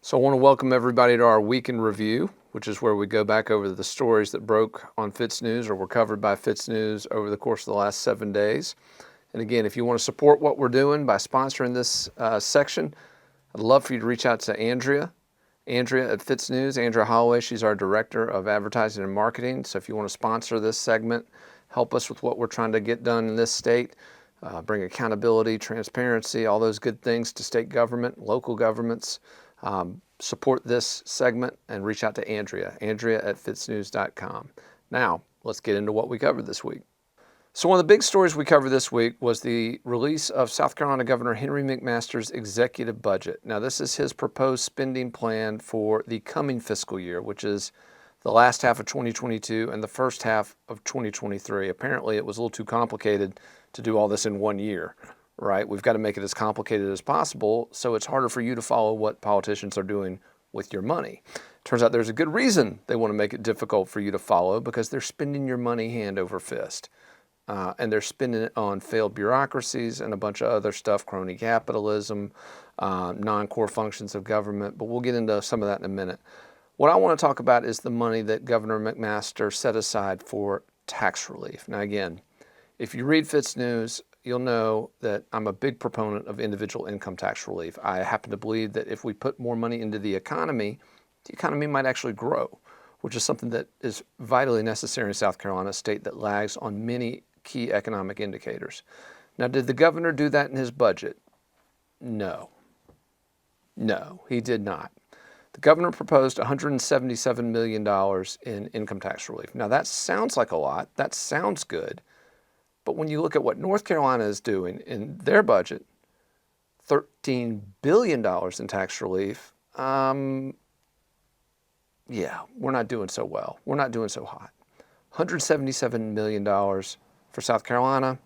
So I want to welcome everybody to our Week in Review, which is where we go back over the stories that broke on FITSNews or were covered by FITSNews over the course of the last 7 days. And again, if you want to support what we're doing by sponsoring this section, I'd love for you to reach out to Andrea at FITSNews, Andrea Holloway. She's our Director of Advertising and Marketing. So if you want to sponsor this segment, help us with what we're trying to get done in this state, bring accountability, transparency, all those good things to state government, local governments, support this segment and reach out to Andrea at FITSNews.com. Now, let's get into what we covered this week. So one of the big stories we covered this week was the release of South Carolina Governor Henry McMaster's executive budget. Now, this is his proposed spending plan for the coming fiscal year, which is the last half of 2022 and the first half of 2023. Apparently, it was a little too complicated to do all this in 1 year. Right? We've got to make it as complicated as possible so it's harder for you to follow what politicians are doing with your money. Turns out there's a good reason they want to make it difficult for you to follow, because they're spending your money hand over fist. And they're spending it on failed bureaucracies and a bunch of other stuff, crony capitalism, non-core functions of government, but we'll get into some of that in a minute. What I want to talk about is the money that Governor McMaster set aside for tax relief. Now again, if you read FITSNews, you'll know that I'm a big proponent of individual income tax relief. I happen to believe that if we put more money into the economy might actually grow, which is something that is vitally necessary in South Carolina, a state that lags on many key economic indicators. Now, did the governor do that in his budget? No, he did not. The governor proposed $177 million in income tax relief. Now, that sounds like a lot. That sounds good. But when you look at what North Carolina is doing in their budget, $13 billion in tax relief, yeah, we're not doing so well. We're not doing so hot. $177 million for South Carolina,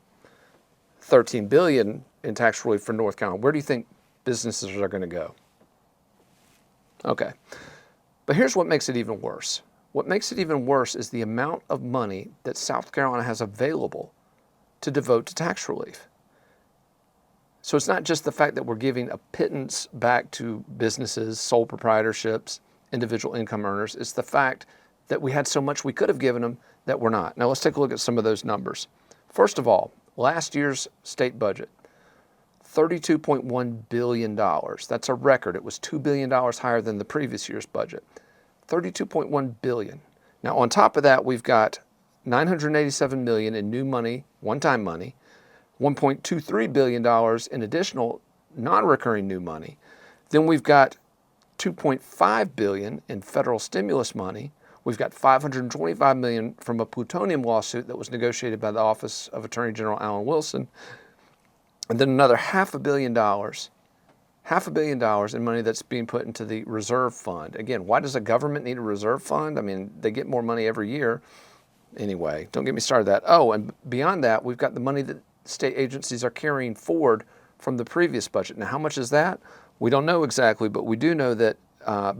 $13 billion in tax relief for North Carolina. Where do you think businesses are going to go? Okay, but here's what makes it even worse. What makes it even worse is the amount of money that South Carolina has available to devote to tax relief. So it's not just the fact that we're giving a pittance back to businesses, sole proprietorships, individual income earners. It's the fact that we had so much we could have given them that we're not. Now let's take a look at some of those numbers. First of all, last year's state budget, $32.1 billion. That's a record. It was $2 billion higher than the previous year's budget. $32.1 billion. Now on top of that, we've got $987 million in new money, one-time money, $1.23 billion in additional non-recurring new money. Then we've got $2.5 billion in federal stimulus money. We've got $525 million from a plutonium lawsuit that was negotiated by the Office of Attorney General Alan Wilson. And then another $500 million in money that's being put into the reserve fund. Again, why does a government need a reserve fund? I mean, they get more money every year. Anyway, don't get me started that. Oh, and beyond that, we've got the money that state agencies are carrying forward from the previous budget. Now, how much is that? We don't know exactly, but we do know that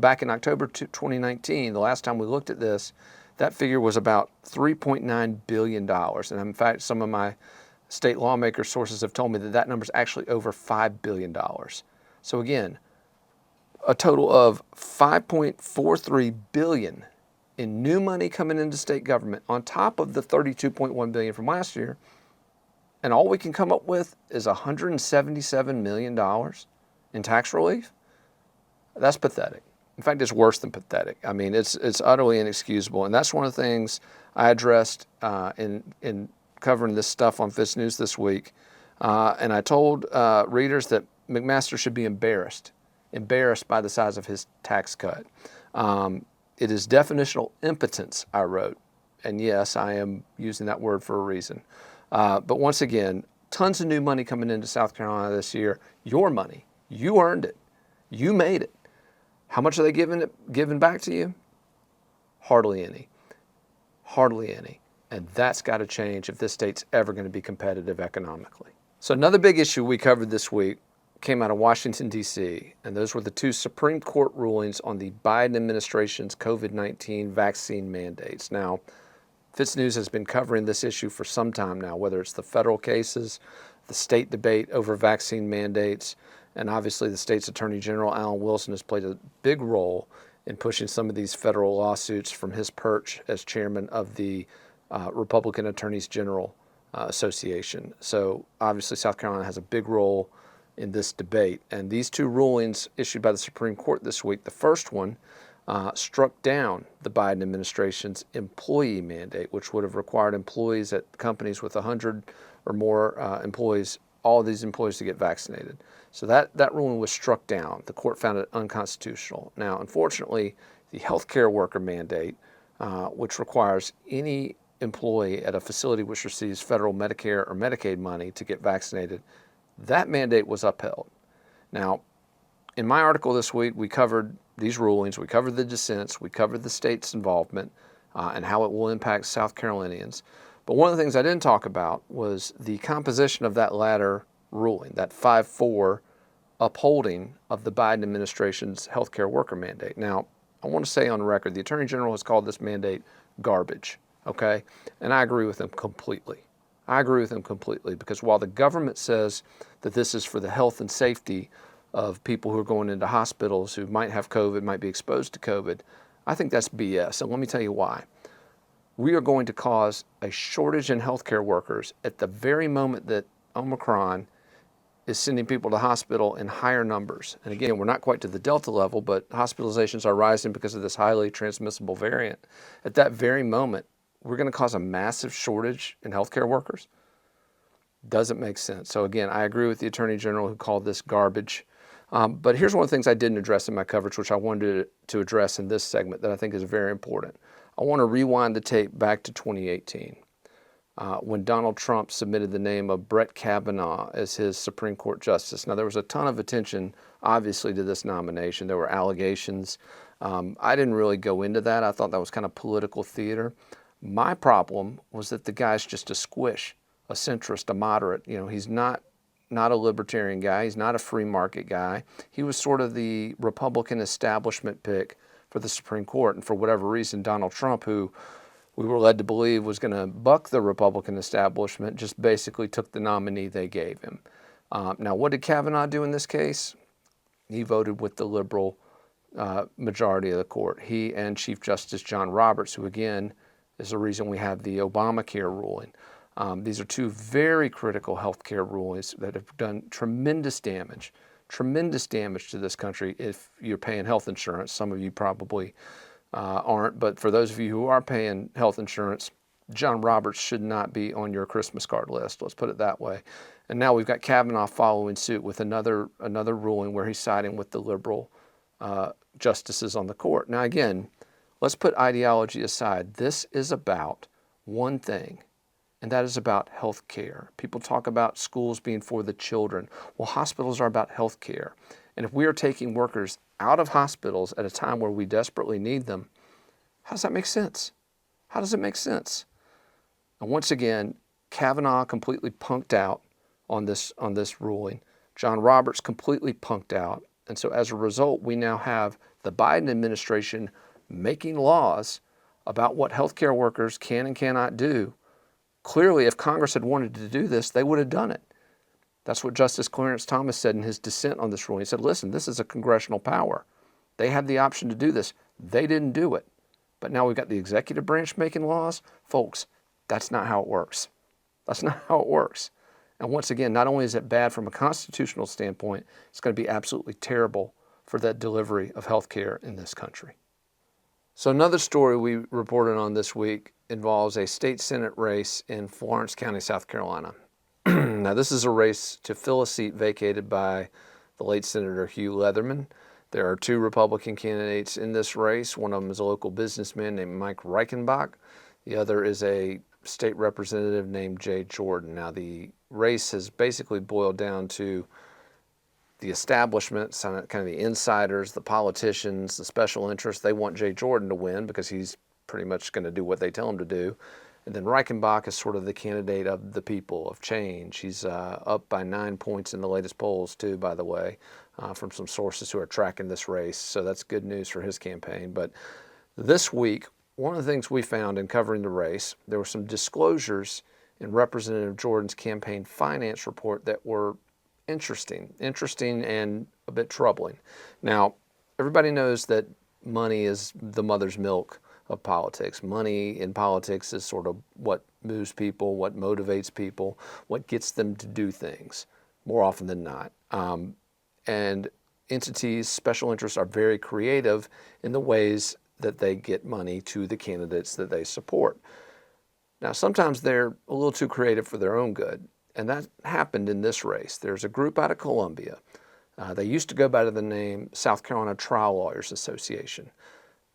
back in October 2019, the last time we looked at this, that figure was about $3.9 billion. And in fact, some of my state lawmaker sources have told me that that number is actually over $5 billion. So again, a total of $5.43 billion in new money coming into state government on top of the $32.1 billion from last year, and all we can come up with is $177 million in tax relief. That's pathetic. In fact, it's worse than pathetic. I mean, it's utterly inexcusable, and that's one of the things I addressed in covering this stuff on FITSNews this week. And I told readers that McMaster should be embarrassed by the size of his tax cut. It is definitional impotence, I wrote. And yes, I am using that word for a reason. But once again, tons of new money coming into South Carolina this year. Your money. You earned it. You made it. How much are they giving back to you? Hardly any. Hardly any. And that's got to change if this state's ever going to be competitive economically. So another big issue we covered this week came out of Washington, D.C., and those were the two Supreme Court rulings on the Biden administration's COVID-19 vaccine mandates. Now, FITSNews has been covering this issue for some time now, whether it's the federal cases, the state debate over vaccine mandates, And obviously the state's Attorney General, Alan Wilson, has played a big role in pushing some of these federal lawsuits from his perch as chairman of the Republican Attorneys General Association. So obviously South Carolina has a big role in this debate. And these two rulings issued by the Supreme Court this week, the first one struck down the Biden administration's employee mandate, which would have required employees at companies with 100 or more employees, all of these employees, to get vaccinated. So that ruling was struck down. The court found it unconstitutional. Now, unfortunately, the healthcare worker mandate, which requires any employee at a facility which receives federal Medicare or Medicaid money to get vaccinated, that mandate was upheld. Now, in my article this week, we covered these rulings, we covered the dissents, we covered the state's involvement and how it will impact South Carolinians. But one of the things I didn't talk about was the composition of that latter ruling, that 5-4 upholding of the Biden administration's healthcare worker mandate. Now, I want to say on record, the Attorney General has called this mandate garbage, okay? And I agree with him completely. I agree with him completely, because while the government says that this is for the health and safety of people who are going into hospitals who might have COVID, might be exposed to COVID, I think that's BS. And let me tell you why. We are going to cause a shortage in healthcare workers at the very moment that Omicron is sending people to hospital in higher numbers. And again, we're not quite to the Delta level, but hospitalizations are rising because of this highly transmissible variant. At that very moment, we're going to cause a massive shortage in healthcare workers. Doesn't make sense. So again, I agree with the Attorney General who called this garbage. But here's one of the things I didn't address in my coverage, which I wanted to address in this segment that I think is very important. I want to rewind the tape back to 2018. When Donald Trump submitted the name of Brett Kavanaugh as his Supreme Court justice. Now, there was a ton of attention, obviously, to this nomination. There were allegations. I didn't really go into that. I thought that was kind of political theater. My problem was that the guy's just a squish, a centrist, a moderate. You know, he's not a libertarian guy. He's not a free market guy. He was sort of the Republican establishment pick for the Supreme Court. And for whatever reason, Donald Trump, who we were led to believe was going to buck the Republican establishment, just basically took the nominee they gave him. Now, what did Kavanaugh do in this case? He voted with the liberal majority of the court. He and Chief Justice John Roberts, who again is the reason we have the Obamacare ruling. These are two very critical healthcare rulings that have done tremendous damage to this country if you're paying health insurance. Some of you probably aren't, but for those of you who are paying health insurance, John Roberts should not be on your Christmas card list. Let's put it that way. And now we've got Kavanaugh following suit with another ruling where he's siding with the liberal justices on the court. Now again, let's put ideology aside. This is about one thing, and that is about health care. People talk about schools being for the children. Well, hospitals are about health care. And if we are taking workers out of hospitals at a time where we desperately need them, how does that make sense? How does it make sense? And once again, Kavanaugh completely punked out on this ruling. John Roberts completely punked out. And so as a result, we now have the Biden administration making laws about what healthcare workers can and cannot do. Clearly, if Congress had wanted to do this, they would have done it. That's what Justice Clarence Thomas said in his dissent on this ruling. He said, listen, this is a congressional power. They have the option to do this. They didn't do it. But now we've got the executive branch making laws. Folks, that's not how it works. That's not how it works. And once again, not only is it bad from a constitutional standpoint, it's going to be absolutely terrible for that delivery of health care in this country. So another story we reported on this week involves a state Senate race in Florence County, South Carolina. Now, this is a race to fill a seat vacated by the late Senator Hugh Leatherman. There are two Republican candidates in this race. One of them is a local businessman named Mike Reichenbach. The other is a state representative named Jay Jordan. Now, the race has basically boiled down to the establishment, kind of the insiders, the politicians, the special interests. They want Jay Jordan to win because he's pretty much going to do what they tell him to do. And then Reichenbach is sort of the candidate of the people, of change. He's up by 9 points in the latest polls, too, by the way, from some sources who are tracking this race. So that's good news for his campaign. But this week, one of the things we found in covering the race, there were some disclosures in Representative Jordan's campaign finance report that were interesting and a bit troubling. Now, everybody knows that money is the mother's milk of politics. Money in politics is sort of what moves people, what motivates people, what gets them to do things more often than not. And entities, special interests are very creative in the ways that they get money to the candidates that they support. Now, sometimes they're a little too creative for their own good, and that happened in this race. There's a group out of Columbia. They used to go by the name South Carolina Trial Lawyers Association.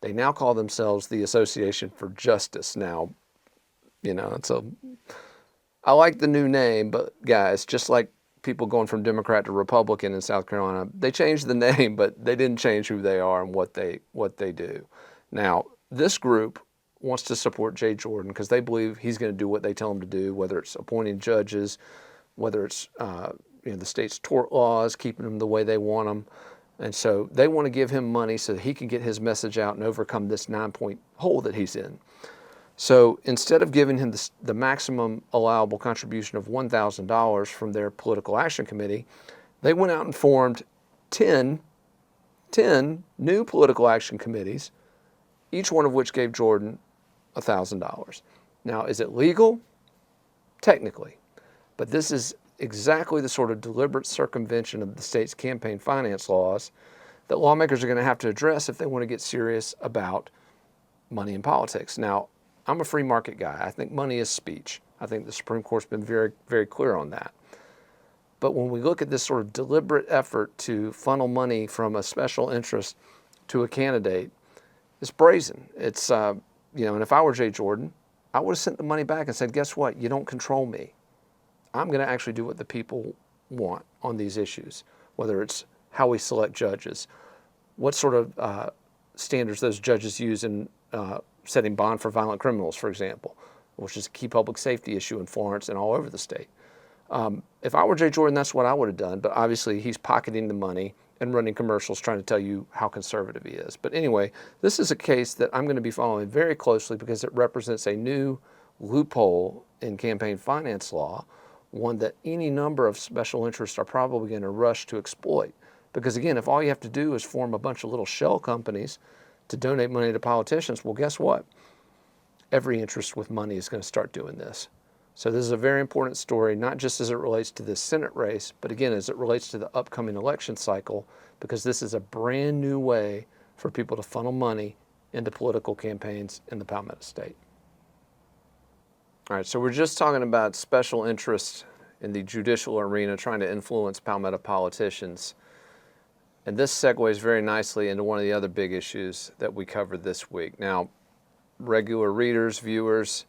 They now call themselves the Association for Justice. Now, I like the new name, but guys, just like people going from Democrat to Republican in South Carolina, they changed the name, but they didn't change who they are and what they do. Now, this group wants to support Jay Jordan because they believe he's going to do what they tell him to do, whether it's appointing judges, whether it's the state's tort laws, keeping them the way they want them. And so they want to give him money so that he can get his message out and overcome this 9-point hole that he's in. So instead of giving him the maximum allowable contribution of $1,000 from their political action committee, they went out and formed 10 new political action committees, each one of which gave Jordan $1,000. Now, is it legal? Technically. But this is exactly the sort of deliberate circumvention of the state's campaign finance laws that lawmakers are going to have to address if they want to get serious about money in politics. Now, I'm a free market guy. I think money is speech. I think the Supreme Court's been very, very clear on that. But when we look at this sort of deliberate effort to funnel money from a special interest to a candidate, it's brazen. It's, and if I were Jay Jordan, I would have sent the money back and said, guess what? You don't control me. I'm going to actually do what the people want on these issues, whether it's how we select judges, what sort of standards those judges use in setting bond for violent criminals, for example, which is a key public safety issue in Florence and all over the state. If I were Jay Jordan, that's what I would have done. But obviously, he's pocketing the money and running commercials trying to tell you how conservative he is. But anyway, this is a case that I'm going to be following very closely because it represents a new loophole in campaign finance law, one that any number of special interests are probably going to rush to exploit. Because again, if all you have to do is form a bunch of little shell companies to donate money to politicians, well, guess what? Every interest with money is going to start doing this. So this is a very important story, not just as it relates to this Senate race, but again, as it relates to the upcoming election cycle, because this is a brand new way for people to funnel money into political campaigns in the Palmetto State. All right, so we're just talking about special interests in the judicial arena trying to influence Palmetto politicians. And this segues very nicely into one of the other big issues that we covered this week. Now, regular readers, viewers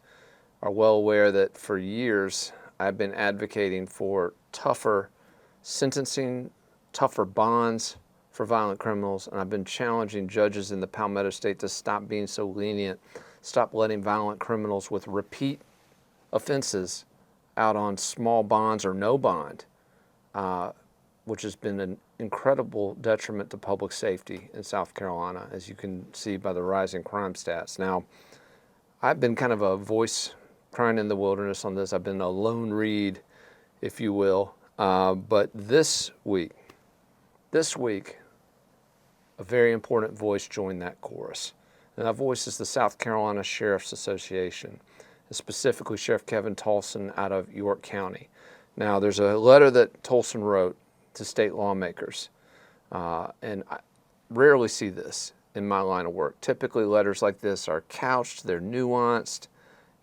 are well aware that for years I've been advocating for tougher sentencing, tougher bonds for violent criminals, and I've been challenging judges in the Palmetto State to stop being so lenient, stop letting violent criminals with repeat offenses out on small bonds or no bond, which has been an incredible detriment to public safety in South Carolina, as you can see by the rising crime stats. Now, I've been kind of a voice crying in the wilderness on this. I've been a lone reed, if you will. But this week, a very important voice joined that chorus. And that voice is the South Carolina Sheriff's Association, and specifically Sheriff Kevin Tolson out of York County. Now, there's a letter that Tolson wrote to state lawmakers, and I rarely see this in my line of work. Typically, letters like this are couched, they're nuanced.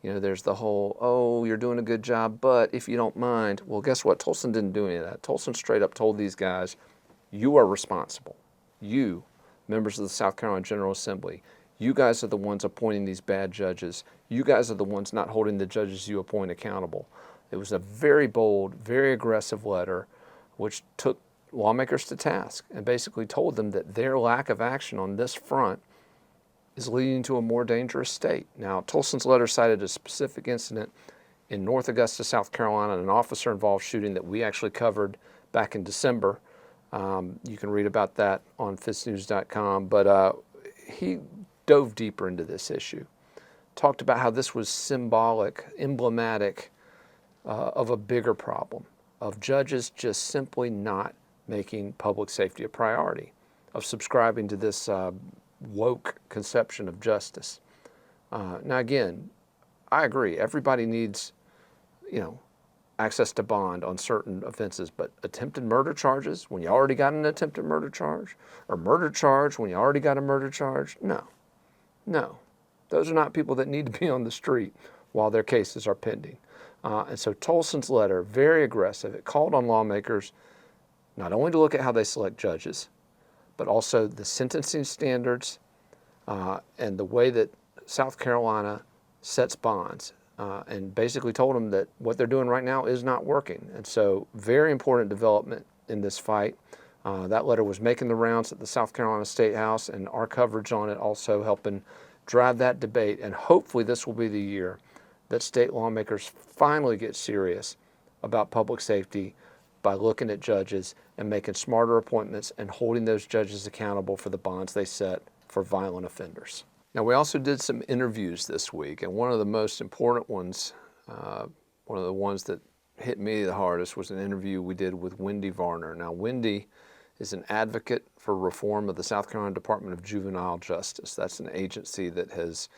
There's the whole, oh, you're doing a good job, but if you don't mind, well, guess what? Tolson didn't do any of that. Tolson straight up told these guys, you are responsible. You, members of the South Carolina General Assembly, you guys are the ones appointing these bad judges. You guys are the ones not holding the judges you appoint accountable. It was a very bold, very aggressive letter, which took lawmakers to task and basically told them that their lack of action on this front is leading to a more dangerous state. Now, Tolson's letter cited a specific incident in North Augusta, South Carolina, an officer-involved shooting that we actually covered back in December. You can read about that on FITSNews.com. But he dove deeper into this issue, talked about how this was symbolic, emblematic of a bigger problem, of judges just simply not making public safety a priority, of subscribing to this woke conception of justice. Now again, I agree, everybody needs, access to bond on certain offenses, but attempted murder charges when you already got an attempted murder charge, or murder charge when you already got a murder charge, no. Those are not people that need to be on the street while their cases are pending. And so Tolson's letter, very aggressive. It called on lawmakers not only to look at how they select judges, but also the sentencing standards and the way that South Carolina sets bonds. And basically told them that what they're doing right now is not working. And so very important development in this fight. That letter was making the rounds at the South Carolina State House, and our coverage on it also helping drive that debate. And hopefully this will be the year that state lawmakers finally get serious about public safety by looking at judges and making smarter appointments and holding those judges accountable for the bonds they set for violent offenders. Now, we also did some interviews this week, and one of the most important ones, one of the ones that hit me the hardest, was an interview we did with Wendy Varner. Now, Wendy is an advocate for reform of the South Carolina Department of Juvenile Justice. That's an agency that has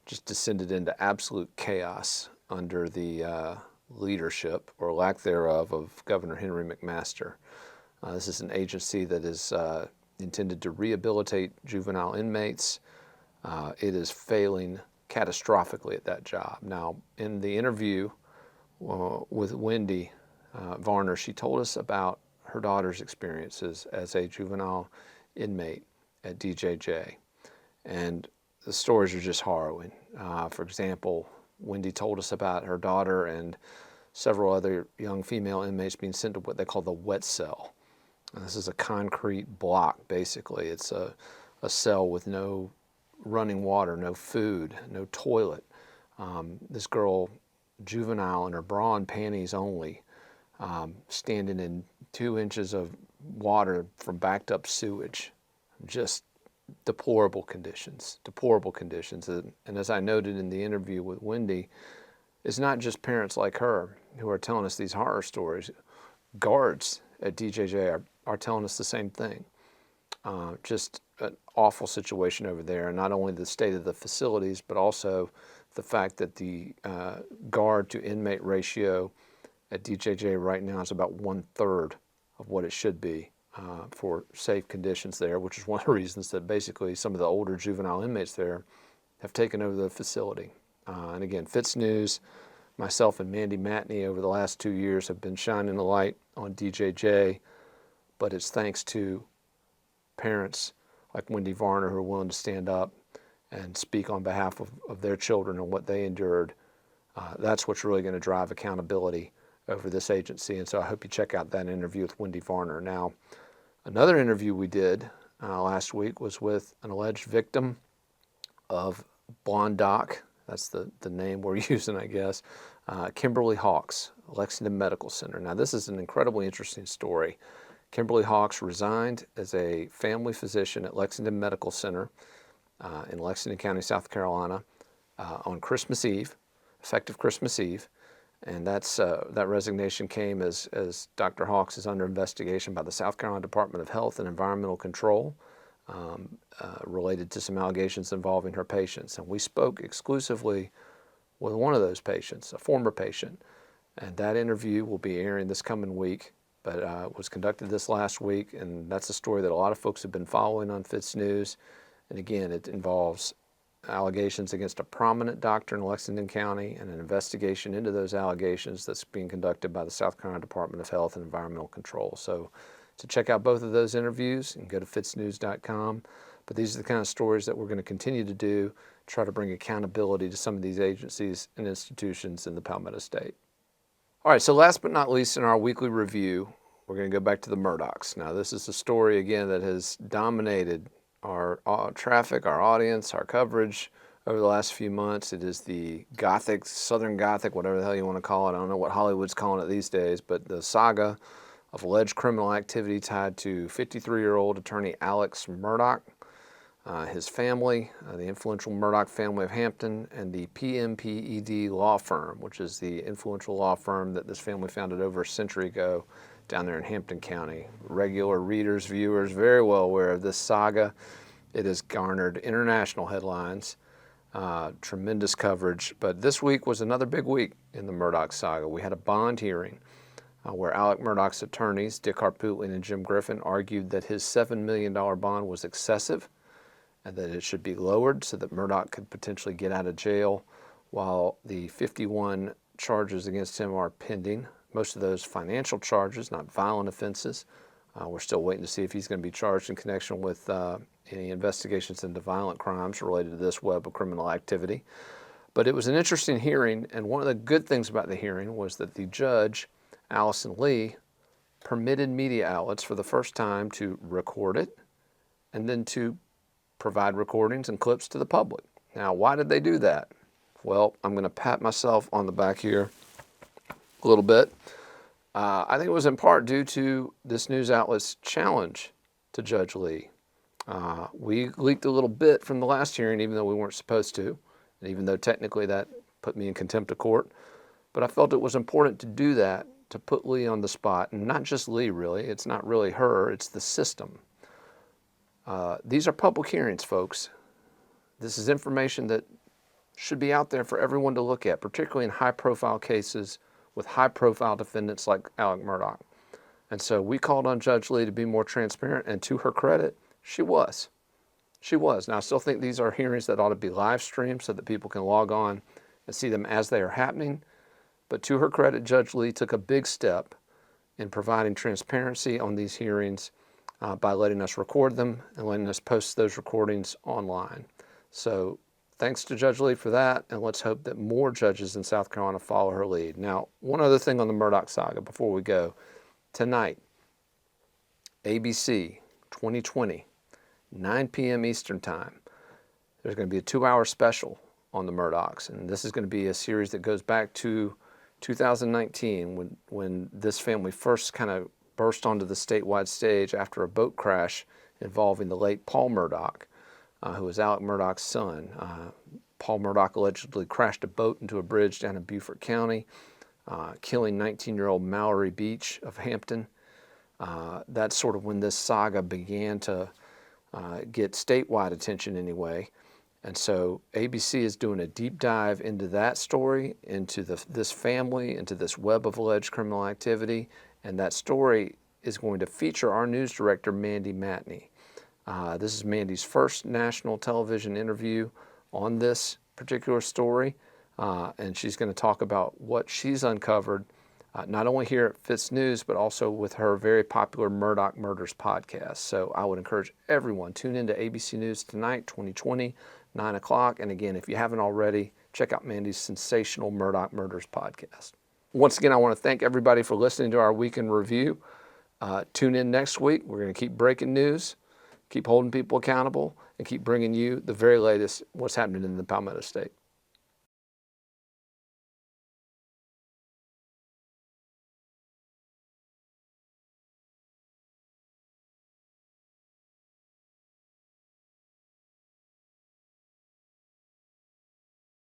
just descended into absolute chaos under the leadership, or lack thereof, of Governor Henry McMaster. This is an agency that is intended to rehabilitate juvenile inmates. It is failing catastrophically at that job. Now, in the interview with Wendy Varner, she told us about her daughter's experiences as a juvenile inmate at DJJ. And the stories are just harrowing. For example, Wendy told us about her daughter and several other young female inmates being sent to what they call the wet cell. And this is a concrete block, basically. It's a cell with no running water, no food, no toilet. This girl, juvenile, in her bra and panties only, standing in 2 inches of water from backed up sewage. Just deplorable conditions. And as I noted in the interview with Wendy, it's not just parents like her who are telling us these horror stories. Guards at DJJ are telling us the same thing. Just an awful situation over there, and not only the state of the facilities, but also the fact that the guard to inmate ratio at DJJ right now is about 1/3 of what it should be for safe conditions there, which is one of the reasons that basically some of the older juvenile inmates there have taken over the facility. And again, FITSNews, myself and Mandy Matney over the last 2 years have been shining a light on DJJ, but it's thanks to parents like Wendy Varner who are willing to stand up and speak on behalf of their children and what they endured. That's what's really going to drive accountability over this agency. And so I hope you check out that interview with Wendy Varner. Now, another interview we did last week was with an alleged victim of Blonde Doc. That's the name we're using, I guess. Kimberly Hawks, Lexington Medical Center. Now, this is an incredibly interesting story. Kimberly Hawks resigned as a family physician at Lexington Medical Center in Lexington County, South Carolina, on Christmas Eve, effective Christmas Eve. And that resignation came as Dr. Hawks is under investigation by the South Carolina Department of Health and Environmental Control related to some allegations involving her patients. And we spoke exclusively with one of those patients, a former patient. And that interview will be airing this coming week, but was conducted this last week. And that's a story that a lot of folks have been following on FITSNews. And again, it involves allegations against a prominent doctor in Lexington County and an investigation into those allegations that's being conducted by the South Carolina Department of Health and Environmental Control. So to check out both of those interviews, you can go to fitsnews.com. But these are the kind of stories that we're going to continue to do, try to bring accountability to some of these agencies and institutions in the Palmetto State. All right, so last but not least in our weekly review, we're going to go back to the Murdaughs. Now, this is a story, again, that has dominated our traffic, our audience, our coverage over the last few months. It is the Gothic, Southern Gothic, whatever the hell you want to call it. I don't know what Hollywood's calling it these days, but the saga of alleged criminal activity tied to 53-year-old attorney Alex Murdaugh. his family, the influential Murdaugh family of Hampton, and the PMPED law firm, which is the influential law firm that this family founded over a century ago down there in Hampton County. Regular readers, viewers, very well aware of this saga. It has garnered international headlines, tremendous coverage, but this week was another big week in the Murdaugh saga. We had a bond hearing where Alec Murdaugh's attorneys, Dick Harpootlian and Jim Griffin, argued that his $7 million bond was excessive and that it should be lowered so that Murdaugh could potentially get out of jail while the 51 charges against him are pending. Most of those financial charges, not violent offenses. We're still waiting to see if he's going to be charged in connection with any investigations into violent crimes related to this web of criminal activity. But it was an interesting hearing, and one of the good things about the hearing was that the judge, Allison Lee, permitted media outlets for the first time to record it and then to provide recordings and clips to the public. Now, why did they do that? Well, I'm going to pat myself on the back here a little bit. I think it was in part due to this news outlet's challenge to Judge Lee. We leaked a little bit from the last hearing, even though we weren't supposed to, and even though technically that put me in contempt of court. But I felt it was important to do that, to put Lee on the spot, and not just Lee, really. It's not really her, it's the system. These are public hearings, folks. This is information that should be out there for everyone to look at, particularly in high-profile cases with high-profile defendants like Alec Murdaugh. And so we called on Judge Lee to be more transparent, and to her credit, she was. She was. Now, I still think these are hearings that ought to be live streamed so that people can log on and see them as they are happening. But to her credit, Judge Lee took a big step in providing transparency on these hearings by letting us record them and letting us post those recordings online. So thanks to Judge Lee for that, and let's hope that more judges in South Carolina follow her lead. Now, one other thing on the Murdaugh saga before we go. Tonight, ABC 2020, 9 p.m. Eastern Time, there's going to be a 2-hour special on the Murdaughs, and this is going to be a series that goes back to 2019 when this family first kind of burst onto the statewide stage after a boat crash involving the late Paul Murdaugh, who was Alec Murdaugh's son. Paul Murdaugh allegedly crashed a boat into a bridge down in Beaufort County, killing 19-year-old Mallory Beach of Hampton. That's sort of when this saga began to get statewide attention anyway. And so ABC is doing a deep dive into that story, into this family, into this web of alleged criminal activity. And that story is going to feature our news director, Mandy Matney. This is Mandy's first national television interview on this particular story. And she's going to talk about what she's uncovered, not only here at FITSNews, but also with her very popular Murdaugh Murders podcast. So I would encourage everyone, tune into ABC News tonight, 2020, 9 o'clock. And again, if you haven't already, check out Mandy's sensational Murdaugh Murders podcast. Once again, I want to thank everybody for listening to our weekend review. Tune in next week. We're going to keep breaking news, keep holding people accountable, and keep bringing you the very latest what's happening in the Palmetto State.